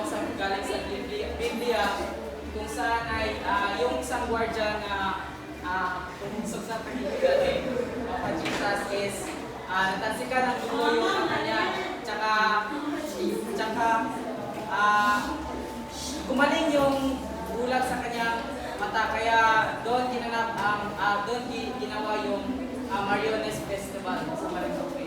sa galing sa Biblia kung saan ay yung isang gwardiya na pumusok sa pagitan ni Papa Jesus is natansikan ng dugo yung kanya, tsaka gumaling yung bulag sa kanyang mata, kaya doon ginawa yung Mariones Festival sa Marinduque.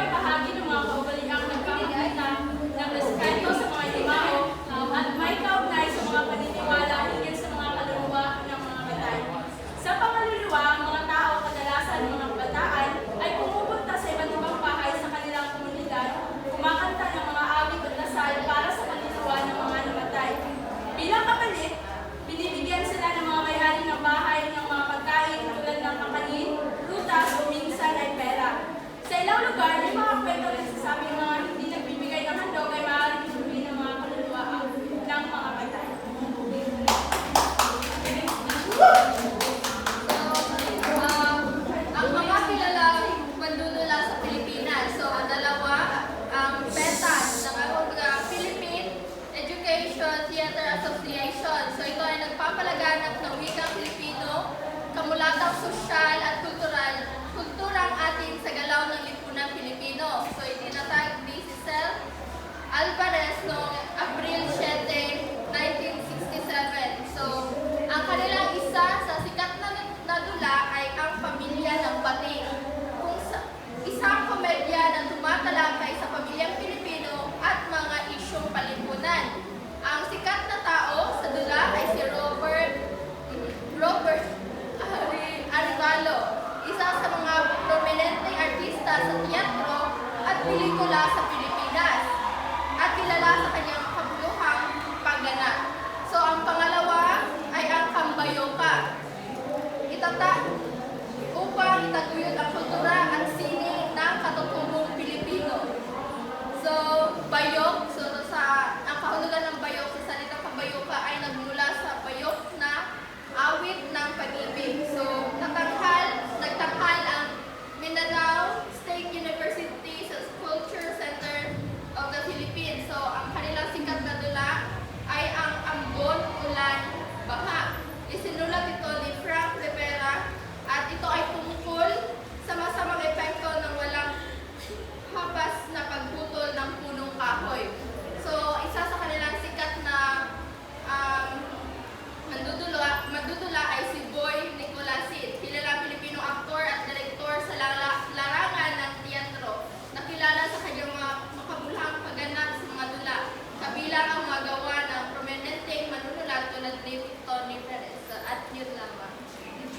ay bahagi ng mga kaugaliang nagpapakita ng respeto sa mga limao at may kaugnay sa mga paniniwala hinggil sa mga kaluluwa ng mga patay. Sa pangaluluwa, ang mga tao, kadalasan mga kabataan, ay pumupunta sa iba't ibang bahay sa kanilang komunidad, kumakanta ng mga awit at dasal para sa kaluluwa ng mga namatay. Bilang kapalit, binibigyan sila ng mga may-ari ng bahay ng mga pagkain tulad ng kakanin, prutas o minsan ay pera. Sa ilang lugar, may mga kwento rin sasabing mga hindi nagbibigay ng handog ay maaaring isuri ng mga kaluluwa ng mga patay. Ang mga kilalang mandudula sa Pilipinas. So, ang dalawa, ang PETAS, Philippine Education Theater Association. So, ito ay nagpapalaganap ng wikang Pilipino, kamulatang sosyal at kulturang atin sa galaw ng lipunang Pilipino. So, itinatag ni Cecil Alvarez noong Abril 7, 1967. So, ang kanilang isa sa sikat na dula ay ang Pamilya ng Bating. Isang komedya na tumatalakay sa pamilyang Pilipino at mga isyong palipunan. Ang sikat na tao sa dula ay si Robert Arevalo, isa sa mga prominenteng artista sa teatro at pelikula sa Pilipinas at kilala sa kanyang kabuluhang pagganap. So, ang pangalawa ay ang Kambayoka. Upang itaguyod ang kultura at sining ng katutubong Pilipino. So,